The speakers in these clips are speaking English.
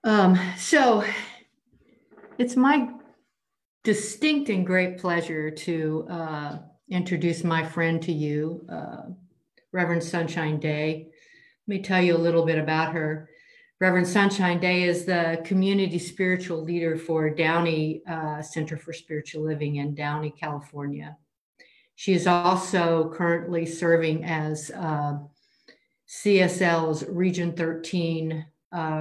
So it's my distinct and great pleasure to introduce my friend to you, Rev Sunshine Daye. Let me tell you a little bit about her. Rev Sunshine Daye is the community spiritual leader for Downey Center for Spiritual Living in Downey, California. She is also currently serving as CSL's Region 13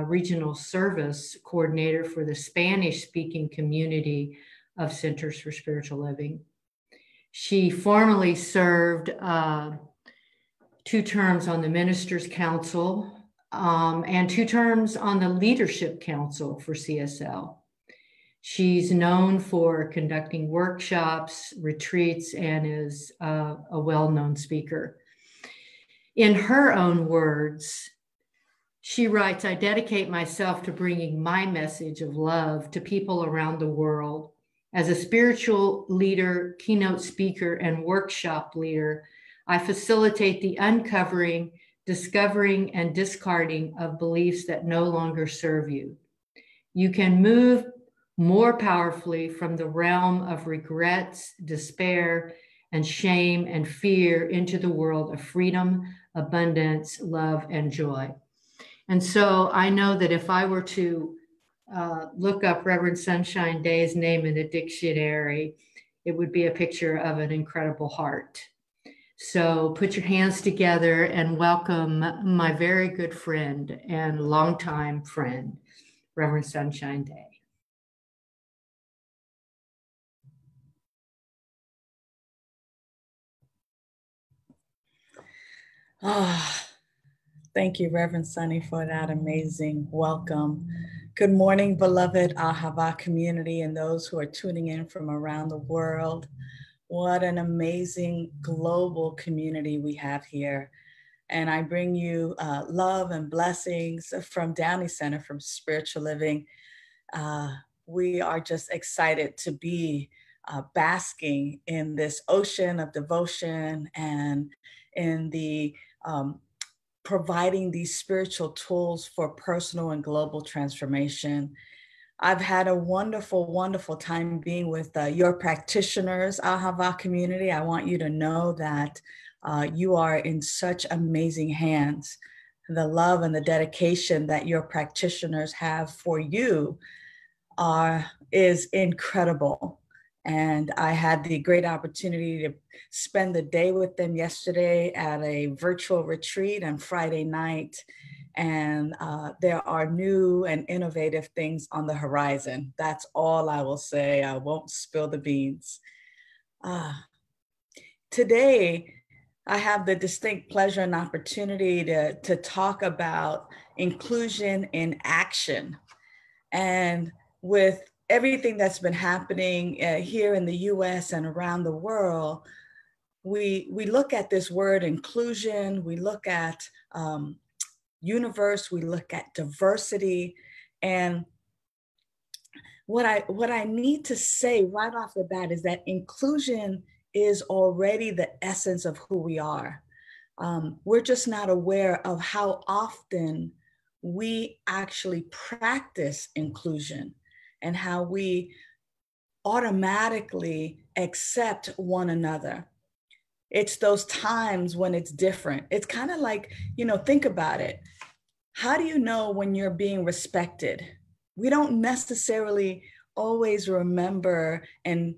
Regional Service Coordinator for the Spanish-speaking community of Centers for Spiritual Living. She formerly served 2 terms on the Ministers' Council and 2 terms on the Leadership Council for CSL. She's known for conducting workshops, retreats, and is a well-known speaker. In her own words, she writes, "I dedicate myself to bringing my message of love to people around the world. As a spiritual leader, keynote speaker, and workshop leader, I facilitate the uncovering, discovering, and discarding of beliefs that no longer serve you. You can move more powerfully from the realm of regrets, despair, and shame and fear into the world of freedom, abundance, love, and joy." And so I know that if I were to look up Rev Sunshine Daye's name in a dictionary, it would be a picture of an incredible heart. So put your hands together and welcome my very good friend and longtime friend, Rev Sunshine Daye. Thank you, Reverend Sunny, for that amazing welcome. Good morning, beloved Ahava community and those who are tuning in from around the world. What an amazing global community we have here. And I bring you love and blessings from Downey Center for Spiritual Living. We are just excited to be basking in this ocean of devotion and in the providing these spiritual tools for personal and global transformation. I've had a wonderful, wonderful time being with your practitioners, Ahava community. I want you to know that you are in such amazing hands. The love and the dedication that your practitioners have for you is incredible. And I had the great opportunity to spend the day with them yesterday at a virtual retreat and Friday night. And there are new and innovative things on the horizon. That's all I will say. I won't spill the beans. Today, I have the distinct pleasure and opportunity to talk about inclusion in action. And with everything that's been happening here in the US and around the world, we look at this word inclusion, we look at universe, we look at diversity. And what I need to say right off the bat is that inclusion is already the essence of who we are. We're just not aware of how often we actually practice inclusion and how we automatically accept one another. It's those times when it's different. It's kind of like, think about it. How do you know when you're being respected? We don't necessarily always remember and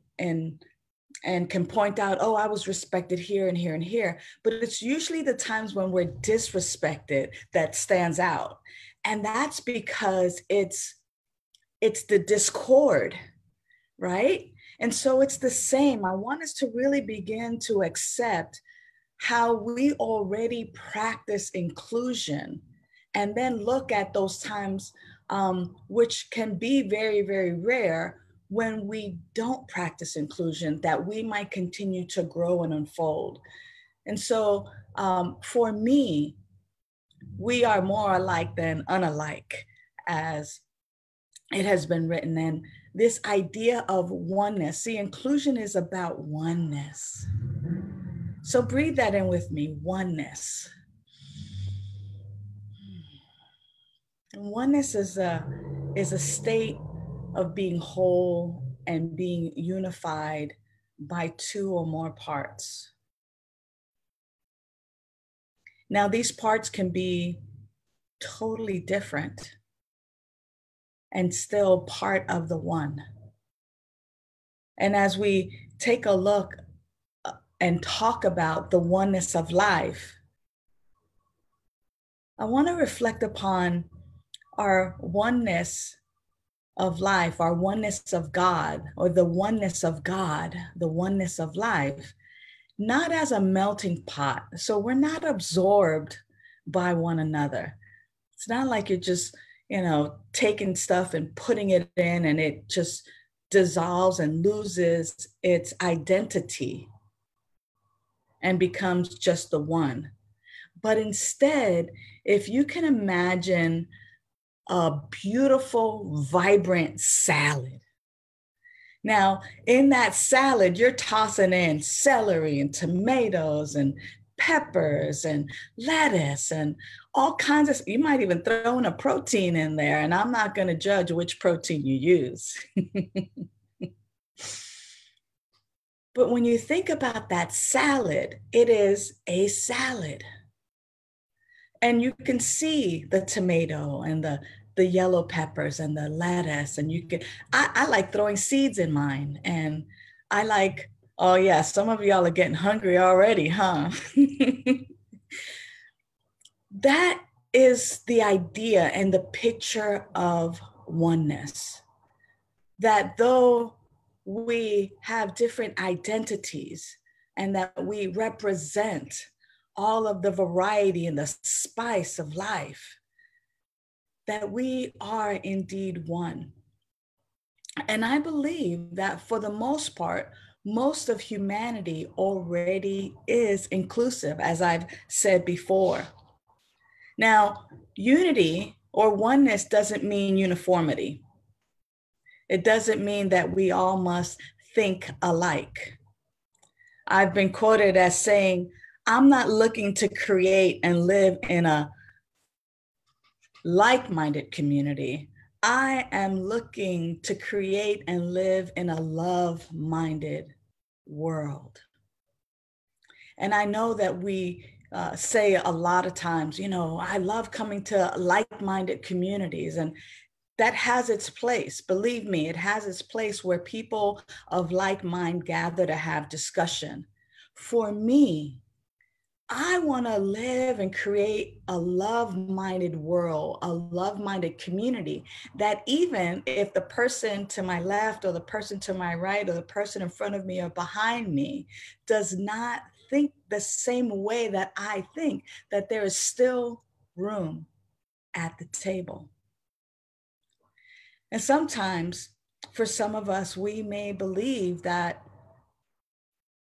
can point out, oh, I was respected here and here and here. But it's usually the times when we're disrespected that stands out. And that's because it's the discord, right? And so it's the same. I want us to really begin to accept how we already practice inclusion and then look at those times which can be very, very rare when we don't practice inclusion, that we might continue to grow and unfold. And so for me, we are more alike than unalike, as it has been written. And this idea of oneness, see, inclusion is about oneness. So breathe that in with me, oneness. And oneness is is a state of being whole and being unified by two or more parts. Now, these parts can be totally different and still part of the one. And as we take a look and talk about the oneness of life, I want to reflect upon our oneness of life, our oneness of God, or the oneness of God, the oneness of life, not as a melting pot. So we're not absorbed by one another. It's not like you're just, taking stuff and putting it in and it just dissolves and loses its identity and becomes just the one. But instead, if you can imagine a beautiful, vibrant salad. Now, in that salad, you're tossing in celery and tomatoes and peppers and lettuce and all kinds of, you might even throw in a protein in there, and I'm not going to judge which protein you use. But when you think about that salad, it is a salad. And you can see the tomato and the yellow peppers and the lettuce. And you can, I like throwing seeds in mine. And I like, oh yeah, some of y'all are getting hungry already, huh? That is the idea and the picture of oneness. That though we have different identities and that we represent all of the variety and the spice of life, that we are indeed one. And I believe that for the most part, most of humanity already is inclusive, as I've said before. Now, unity or oneness doesn't mean uniformity. It doesn't mean that we all must think alike. I've been quoted as saying, I'm not looking to create and live in a like-minded community. I am looking to create and live in a love-minded world. And I know that we say a lot of times, I love coming to like-minded communities, and that has its place. Believe me, it has its place where people of like mind gather to have discussion. For me, I want to live and create a love-minded world, a love-minded community, that even if the person to my left or the person to my right or the person in front of me or behind me does not think the same way that I think, that there is still room at the table. And sometimes for some of us, we may believe that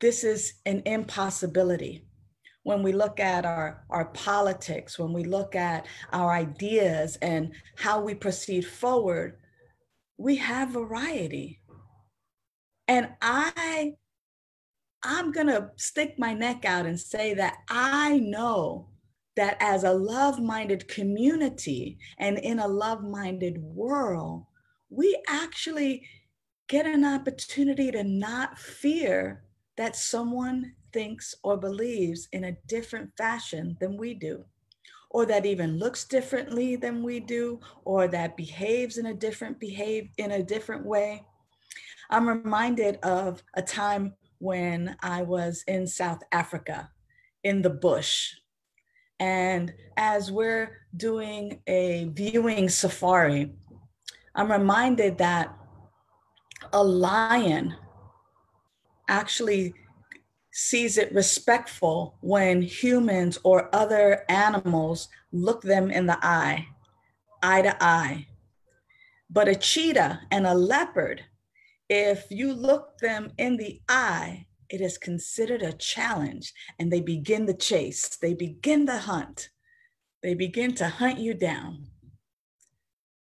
this is an impossibility. When we look at our politics, when we look at our ideas and how we proceed forward, we have variety. And I'm gonna stick my neck out and say that I know that as a love-minded community and in a love-minded world, we actually get an opportunity to not fear that someone thinks or believes in a different fashion than we do, or that even looks differently than we do, or that behaves in a different way. I'm reminded of a time when I was in South Africa in the bush. And as we're doing a viewing safari, I'm reminded that a lion actually sees it respectful when humans or other animals look them in the eye to eye. But a cheetah and a leopard, if you look them in the eye, it is considered a challenge, and they begin the chase. They begin the hunt. They begin to hunt you down.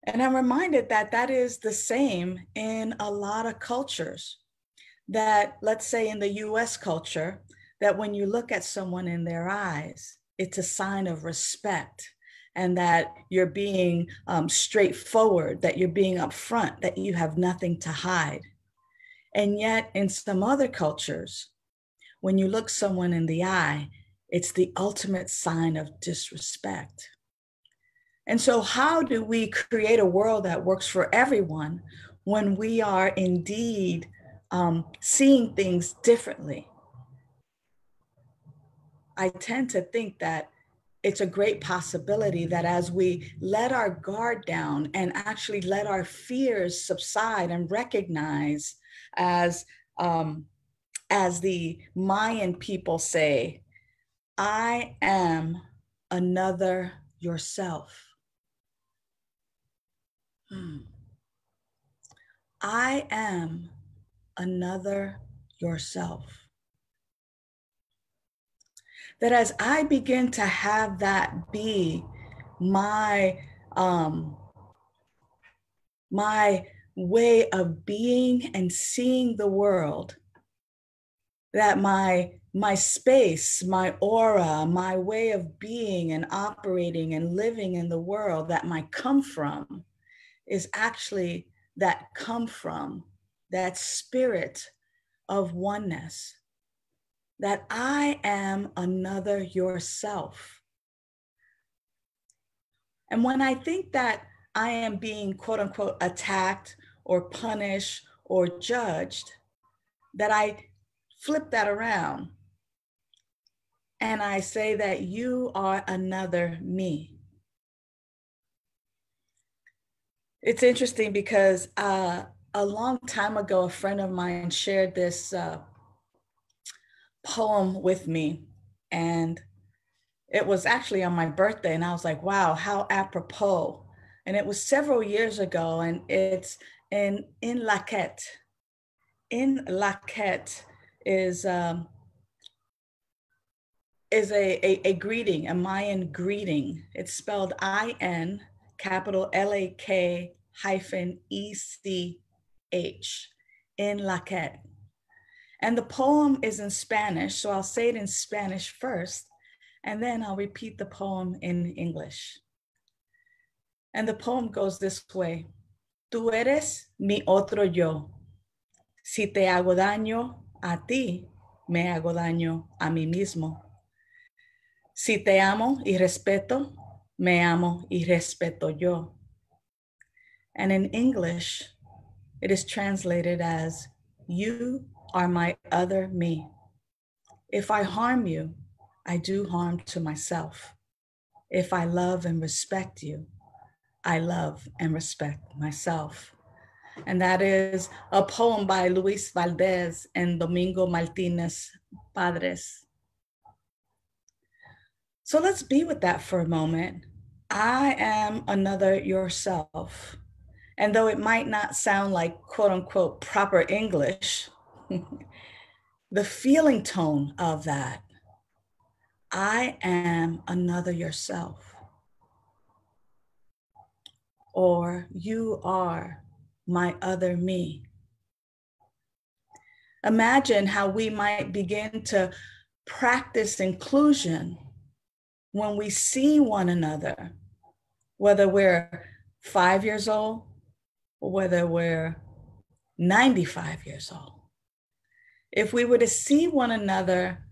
And I'm reminded that that is the same in a lot of cultures. That, let's say in the US culture, that when you look at someone in their eyes, it's a sign of respect and that you're being straightforward, that you're being upfront, that you have nothing to hide. And yet in some other cultures, when you look someone in the eye, it's the ultimate sign of disrespect. And so how do we create a world that works for everyone when we are indeed seeing things differently? I tend to think that it's a great possibility that as we let our guard down and actually let our fears subside and recognize, as the Mayan people say, I am another yourself. I am another yourself. That as I begin to have that be my way of being and seeing the world, that my space, my aura, my way of being and operating and living in the world, that my come from is actually that come from, that spirit of oneness, that I am another yourself. And when I think that I am being quote unquote attacked or punished or judged, that I flip that around and I say that you are another me. It's interesting because a long time ago, a friend of mine shared this poem with me, and it was actually on my birthday, and I was like, wow, how apropos. And it was several years ago, and it's in Lak'ech. In Lak'ech is a greeting, a Mayan greeting. It's spelled I-N, capital L-A-K hyphen E-C-H, in Lak'ech. And the poem is in Spanish, so I'll say it in Spanish first, and then I'll repeat the poem in English. And the poem goes this way. Tú eres mi otro yo. Si te hago daño a ti, me hago daño a mí mismo. Si te amo y respeto, me amo y respeto yo. And in English, it is translated as, you are my other me. If I harm you, I do harm to myself. If I love and respect you, I love and respect myself. And that is a poem by Luis Valdez and Domingo Martinez Padres. So let's be with that for a moment. I am another yourself. And though it might not sound like quote unquote proper English, the feeling tone of that, I am another yourself, or you are my other me. Imagine how we might begin to practice inclusion when we see one another, whether we're 5 years old or whether we're 95 years old. If we were to see one another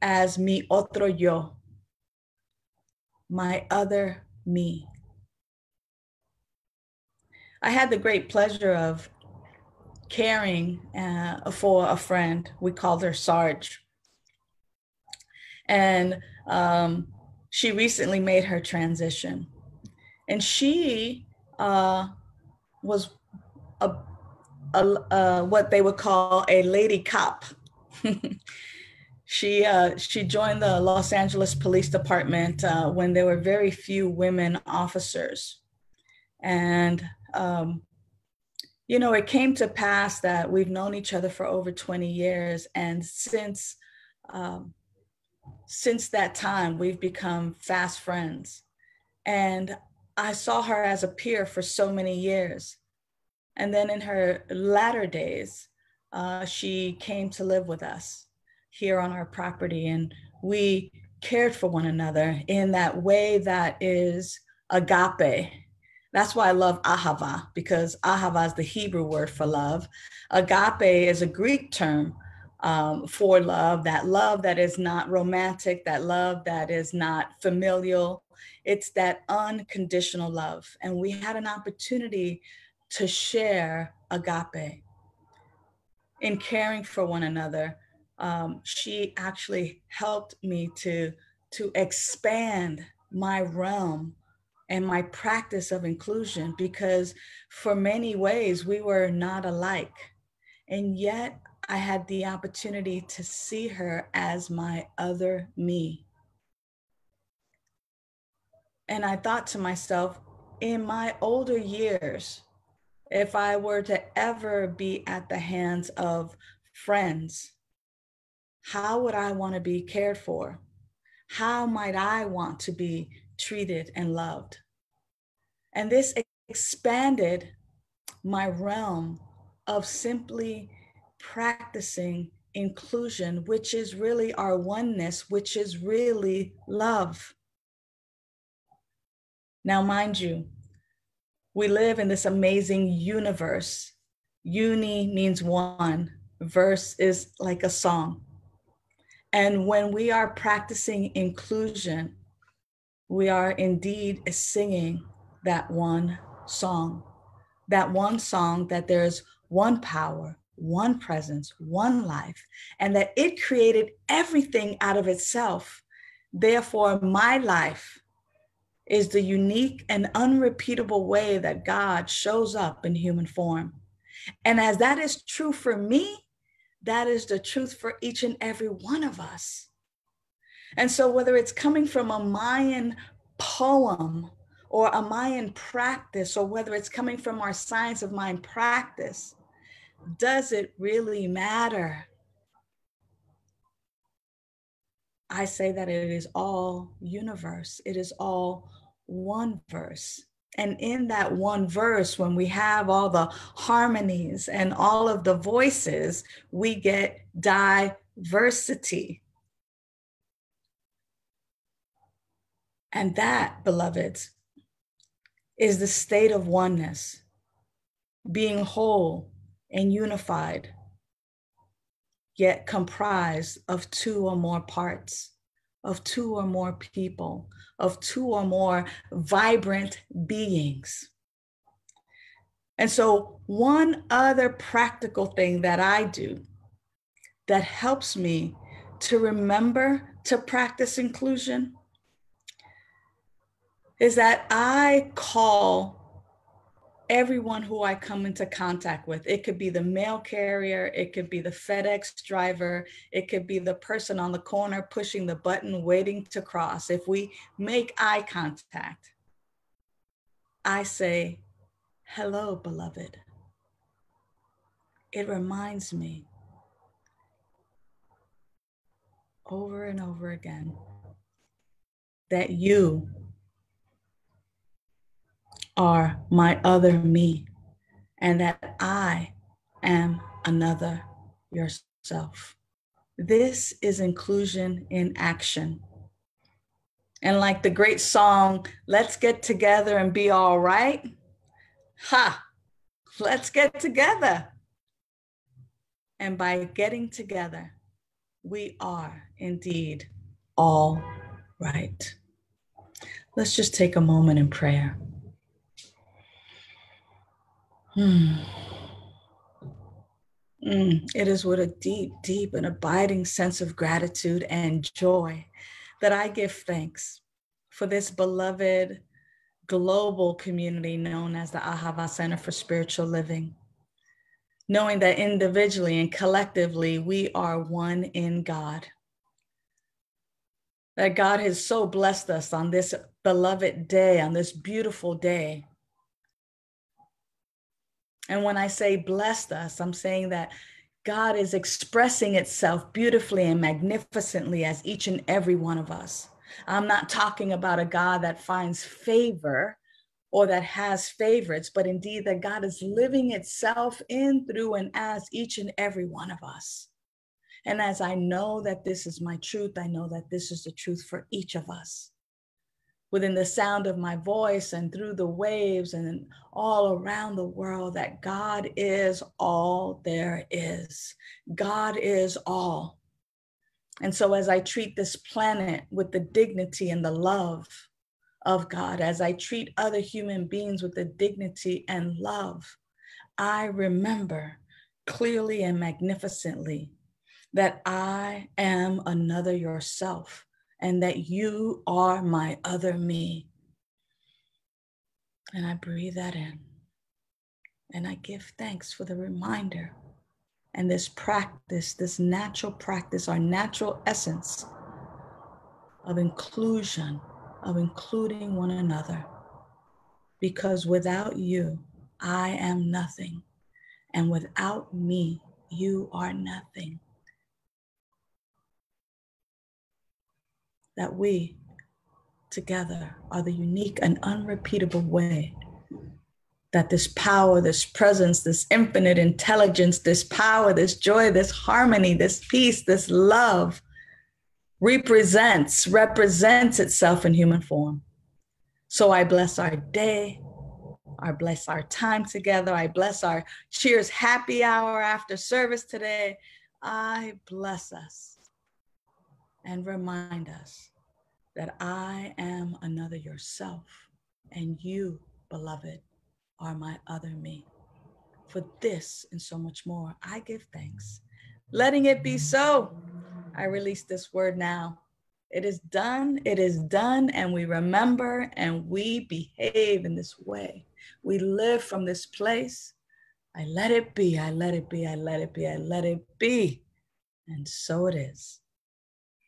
as mi otro yo, my other me. I had the great pleasure of caring for a friend. We called her Sarge. And she recently made her transition. And she was what they would call a lady cop. She joined the Los Angeles Police Department when there were very few women officers. And, you know, it came to pass that we've known each other for over 20 years. And since that time, we've become fast friends. And I saw her as a peer for so many years. And then in her latter days, she came to live with us here on our property. And we cared for one another in that way that is agape. That's why I love Ahava, because Ahava is the Hebrew word for love. Agape is a Greek term for love that is not romantic, that love that is not familial. It's that unconditional love. And we had an opportunity to share agape in caring for one another. She actually helped me to expand my realm and my practice of inclusion, because for many ways we were not alike. And yet I had the opportunity to see her as my other me. And I thought to myself, in my older years, if I were to ever be at the hands of friends, how would I want to be cared for? How might I want to be treated and loved? And this expanded my realm of simply practicing inclusion, which is really our oneness, which is really love. Now, mind you, we live in this amazing universe. Uni means one, verse is like a song. And when we are practicing inclusion, we are indeed singing that one song that there's one power, one presence, one life, and that it created everything out of itself. Therefore, my life is the unique and unrepeatable way that God shows up in human form. And as that is true for me, that is the truth for each and every one of us. And so whether it's coming from a Mayan poem or a Mayan practice, or whether it's coming from our Science of Mind practice, does it really matter? I say that it is all universe. It is all one verse. And in that one verse, when we have all the harmonies and all of the voices, we get diversity. And that, beloveds, is the state of oneness, being whole and unified, yet comprised of two or more parts, of two or more people, of two or more vibrant beings. And so one other practical thing that I do that helps me to remember to practice inclusion is that I call everyone who I come into contact with. It could be the mail carrier, it could be the FedEx driver, it could be the person on the corner pushing the button waiting to cross. If we make eye contact, I say, "Hello, beloved." It reminds me over and over again that you are my other me, and that I am another yourself. This is inclusion in action. And like the great song, "Let's Get Together and Be All Right." Let's get together. And by getting together, we are indeed all right. Let's just take a moment in prayer. It is with a deep, deep and abiding sense of gratitude and joy that I give thanks for this beloved global community known as the Ahava Center for Spiritual Living, knowing that individually and collectively we are one in God. That God has so blessed us on this beloved day, on this beautiful day. And when I say blessed us, I'm saying that God is expressing itself beautifully and magnificently as each and every one of us. I'm not talking about a God that finds favor or that has favorites, but indeed that God is living itself in, through, and as each and every one of us. And as I know that this is my truth, I know that this is the truth for each of us. Within the sound of my voice and through the waves and all around the world, that God is all there is. God is all. And so as I treat this planet with the dignity and the love of God, as I treat other human beings with the dignity and love, I remember clearly and magnificently that I am another yourself and that you are my other me. And I breathe that in. And I give thanks for the reminder and this practice, this natural practice, our natural essence of inclusion, of including one another. Because without you, I am nothing. And without me, you are nothing. That we together are the unique and unrepeatable way that this power, this presence, this infinite intelligence, this power, this joy, this harmony, this peace, this love represents itself in human form. So I bless our day. I bless our time together. I bless our Cheers happy hour after service today. I bless us and remind us that I am another yourself, and you, beloved, are my other me. For this and so much more, I give thanks. Letting it be so. I release this word now. It is done, and we remember and we behave in this way. We live from this place. I let it be, I let it be, I let it be, I let it be. And so it is.